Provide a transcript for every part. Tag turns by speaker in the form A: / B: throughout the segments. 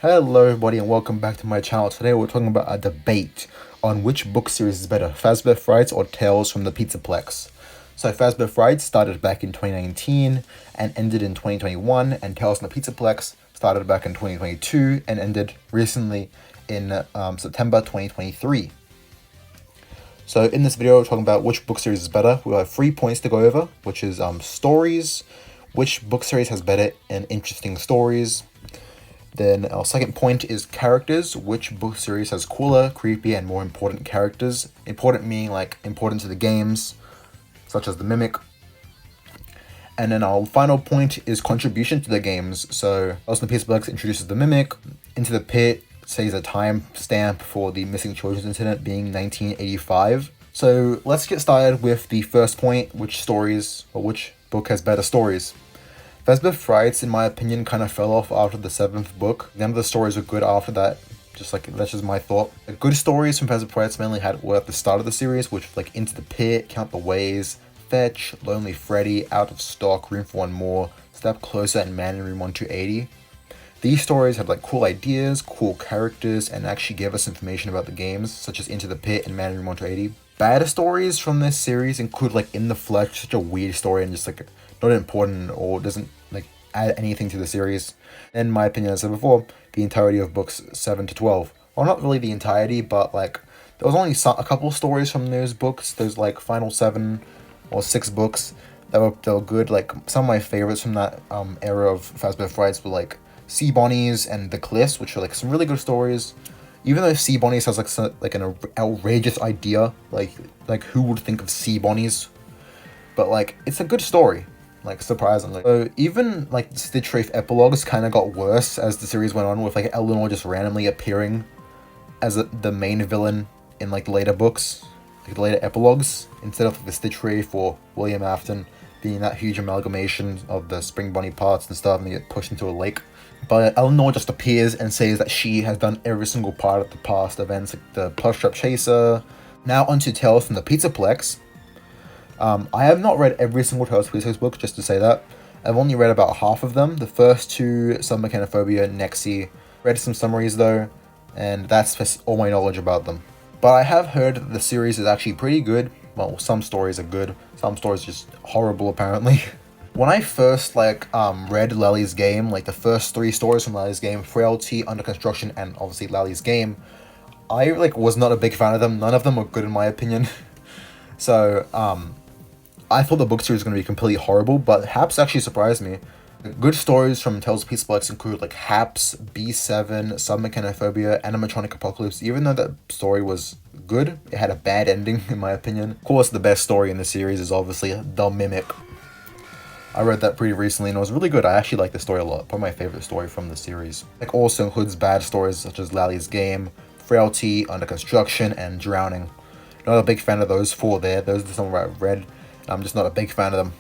A: Hello everybody and welcome back to my channel. Today we're talking about a debate on which book series is better, Fazbear Frights or Tales from the PizzaPlex. So Fazbear Frights started back in 2019 and ended in 2021, and Tales from the PizzaPlex started back in 2022 and ended recently in September 2023. So in this video we're talking about which book series is better. We have 3 points to go over, which is stories, which book series has better and interesting stories. Then our second point is characters. Which book series has cooler, creepy, and more important characters? Important meaning like important to the games, such as the Mimic. And then our final point is contribution to the games. So Tales from the PizzaPlex introduces the Mimic. Into the Pit says a time stamp for the missing children's incident being 1985. So let's get started with the first point, which book has better stories. Fazbear Frights, in my opinion, kind of fell off after the 7th book. None of the stories were good after that. That's just my thought. The good stories from Fazbear Frights mainly were at the start of the series, which were like Into the Pit, Count the Ways, Fetch, Lonely Freddy, Out of Stock, Room for One More, Step Closer, and Man in Room 1280. These stories had like cool ideas, cool characters, and actually gave us information about the games, such as Into the Pit and Man in Room 1280. Bad stories from this series include like In the Flesh, such a weird story and just like not important or doesn't like add anything to the series. In my opinion, as I said before, the entirety of books 7 to 12. Well, not really the entirety, but like there was only a couple stories from those books. There's like final 7 or 6 books that were good. Like some of my favorites from that era of Fazbear Frights were like Sea Bonnies and The Cliffs, which are like some really good stories. Even though Sea Bonnies has like an outrageous idea, like who would think of Sea Bonnies? But like it's a good story, like surprisingly. So even like the Stitch Wraith epilogues kind of got worse as the series went on, with like Eleanor just randomly appearing as the main villain in like the later books, like the later epilogues, instead of like, the Stitch Wraith or William Afton being that huge amalgamation of the Spring Bunny parts and stuff, and they get pushed into a lake. But Eleanor just appears and says that she has done every single part of the past events, like the Plush Trap Chaser. Now onto Tales from the PizzaPlex. I have not read every single Tales from the PizzaPlex book, just to say that. I've only read about half of them. The first 2, Submechanophobia, Nexie. Read some summaries though, and that's all my knowledge about them. But I have heard that the series is actually pretty good. Well, some stories are good, some stories are just horrible apparently. When I first read Lally's Game, like the first 3 stories from Lally's Game, Frailty, Under Construction, and obviously Lally's Game, I was not a big fan of them. None of them were good in my opinion. So I thought the book series was going to be completely horrible, but Haps actually surprised me. Good stories from Tales of PizzaPlex include like Haps, B7, Submechanophobia, Animatronic Apocalypse. Even though that story was good, it had a bad ending in my opinion. Of course, the best story in the series is obviously The Mimic. I read that pretty recently and it was really good. I actually like the story a lot. Probably my favorite story from the series. Like also includes bad stories such as Lally's Game, Frailty, Under Construction, and Drowning. Not a big fan of those 4 there. Those are some I've read, and I'm just not a big fan of them.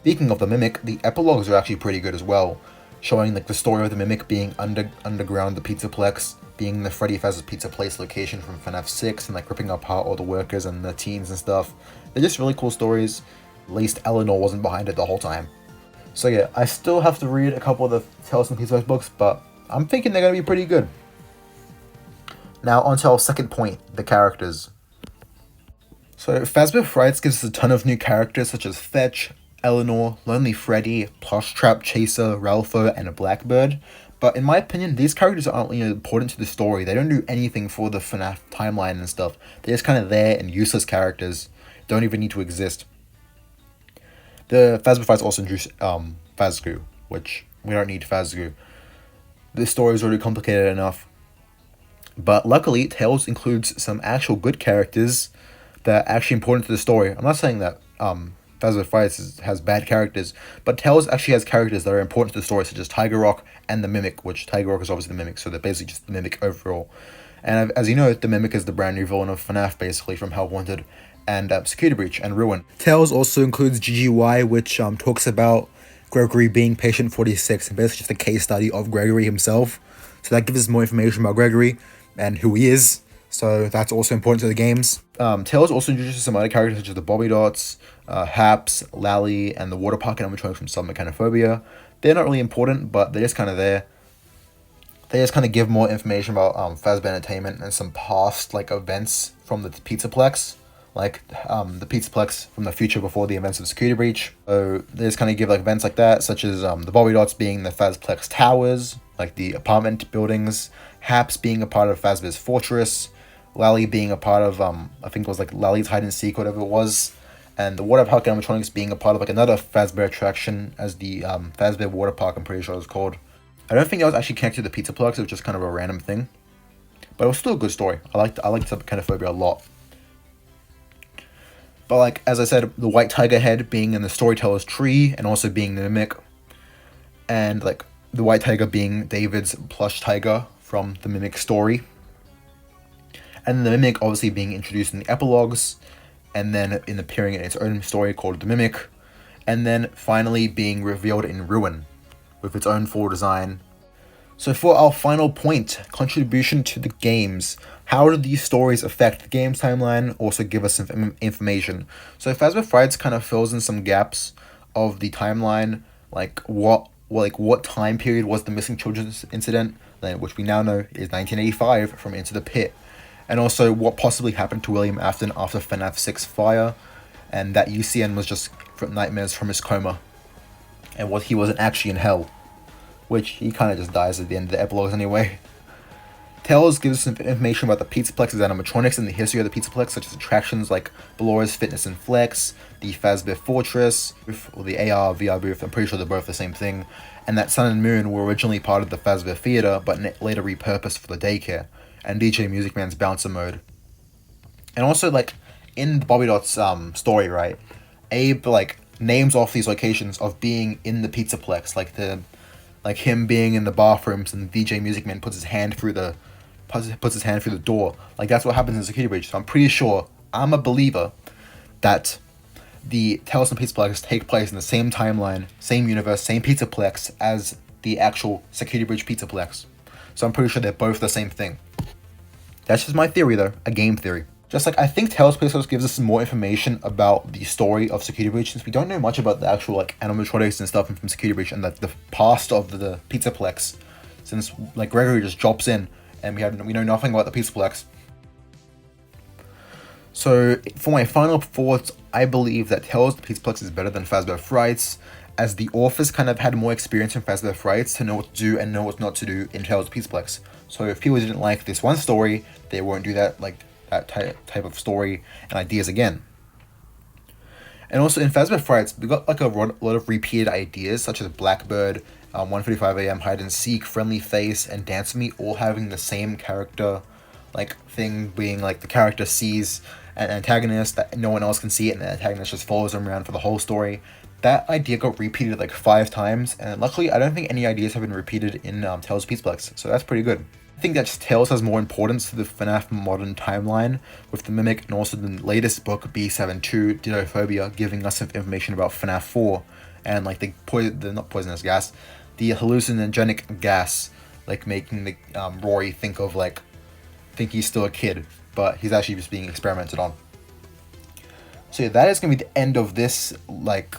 A: Speaking of the Mimic, the epilogues are actually pretty good as well, showing like the story of the Mimic being underground the PizzaPlex, being the Freddy Fazbear's Pizza Place location from FNAF 6, and like ripping apart all the workers and the teens and stuff. They're just really cool stories. At least Eleanor wasn't behind it the whole time. So yeah, I still have to read a couple of the Tales from the PizzaPlex books, but I'm thinking they're going to be pretty good. Now onto our second point, the characters. So Fazbear Frights gives us a ton of new characters such as Fetch, Eleanor, Lonely Freddy, Plush Trap Chaser, Ralpho, and a Blackbird. But in my opinion, these characters aren't really important to the story. They don't do anything for the FNAF timeline and stuff. They're just kind of there and useless characters. Don't even need to exist. The Fazbear Frights also introduced Fazgoo, which we don't need Fazgoo. This story is already complicated enough. But luckily, Tales includes some actual good characters that are actually important to the story. I'm not saying that Fazbear Frights has bad characters, but Tales actually has characters that are important to the story, such as Tiger Rock and the Mimic, which Tiger Rock is obviously the Mimic, so they're basically just the Mimic overall. And as you know, the Mimic is the brand new villain of FNAF, basically, from Hell Wanted and Security Breach and Ruin. Tales also includes GGY, which talks about Gregory being patient 46, and basically just a case study of Gregory himself. So that gives us more information about Gregory and who he is. So that's also important to the games. Tales also introduces some other characters such as the Bobby Dots, Haps, Lally, and the Water Park animatronics from Submechanophobia. They're not really important, but they're just kind of there. They just kind of give more information about Fazbear Entertainment and some past like events from the PizzaPlex, like the PizzaPlex from the future before the events of Security Breach. So they just kind of give like events like that, such as the Bobby Dots being the Fazplex towers, like the apartment buildings, Haps being a part of Fazbear's fortress, Lally being a part of I think it was like Lally's hide and seek, whatever it was, and the water park animatronics being a part of like another Fazbear attraction as the Fazbear Water Park. I'm pretty sure it was called. I don't think that was actually connected to the PizzaPlex. It was just kind of a random thing, but it was still a good story. I liked Kind a lot. But like as I said, the white tiger head being in the storyteller's tree and also being the mimic, and like the white tiger being David's plush tiger from the mimic story, and the mimic obviously being introduced in the epilogues, and then in appearing in its own story called the mimic, and then finally being revealed in Ruin with its own full design. So for our final point, contribution to the games. How do these stories affect the game's timeline? Also give us some information. So Fazbear Frights kind of fills in some gaps of the timeline, like what time period was the missing children's incident, which we now know is 1985 from Into the Pit, and also what possibly happened to William Afton after FNAF 6 Fire, and that UCN was just nightmares from his coma, and what he wasn't actually in hell, which he kind of just dies at the end of the epilogues anyway. Tales gives us some information about the PizzaPlex's animatronics and the history of the PizzaPlex, such as attractions like Balora's Fitness and Flex, the Fazbear Fortress, or the AR VR booth. I'm pretty sure they're both the same thing, and that Sun and Moon were originally part of the Fazbear Theater, but later repurposed for the daycare, and DJ Music Man's bouncer mode. And also, like in Bobby Dot's story, right, Abe like names off these locations of being in the PizzaPlex, like him being in the bathrooms, and the DJ Music Man puts his hand through the door. Like that's what happens in Security Breach. So I'm pretty sure, I'm a believer, that the Tales from PizzaPlex take place in the same timeline, same universe, same PizzaPlex as the actual Security Breach PizzaPlex. So I'm pretty sure they're both the same thing. That's just my theory though, a game theory. Just like I think Tales from PizzaPlex gives us some more information about the story of Security Breach, since we don't know much about the actual like animatronics and stuff from Security Breach and like the past of the PizzaPlex, since like Gregory just drops in and we know nothing about the PizzaPlex. So for my final thoughts, I believe that Tales of the PizzaPlex is better than Fazbear Frights, as the authors kind of had more experience in Fazbear Frights to know what to do and know what not to do in Tales of the PizzaPlex. So if people didn't like this one story, they won't do that type of story and ideas again. And also in Fazbear Frights, we got like a lot of repeated ideas, such as Blackbird, 1:45 a.m., Hide and Seek, Friendly Face, and Dance With Me, all having the same character like thing, being like the character sees an antagonist that no one else can see it, and the antagonist just follows them around for the whole story. That idea got repeated like 5 times, and luckily I don't think any ideas have been repeated in Tales of PizzaPlex, so that's pretty good. I think that just Tales has more importance to the FNAF modern timeline, with the Mimic and also the latest book, B72, Dittophobia, giving us some information about FNAF 4, and like the not poisonous gas, the hallucinogenic gas, like making the Rory think he's still a kid, but he's actually just being experimented on. So yeah, that is going to be the end of this like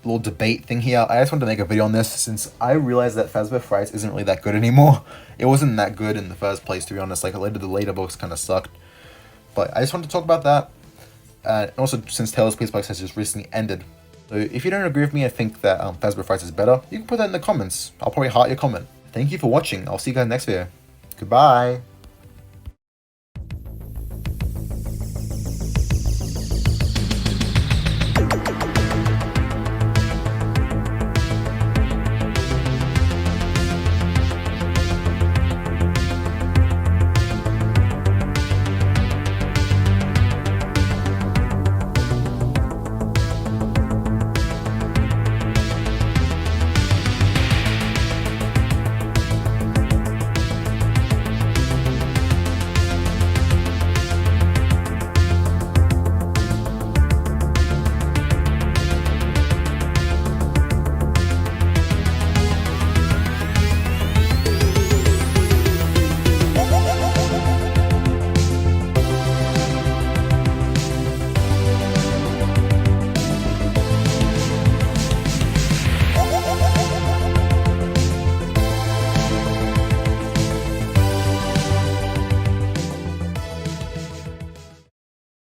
A: little debate thing here. I just wanted to make a video on this since I realized that Fazbear Frights isn't really that good anymore. It wasn't that good in the first place, to be honest. Like the later books kind of sucked. But I just wanted to talk about that. And also, since Tales of PizzaPlex has just recently ended. So if you don't agree with me, I think that Fazbear Frights is better, you can put that in the comments. I'll probably heart your comment. Thank you for watching. I'll see you guys next video. Goodbye.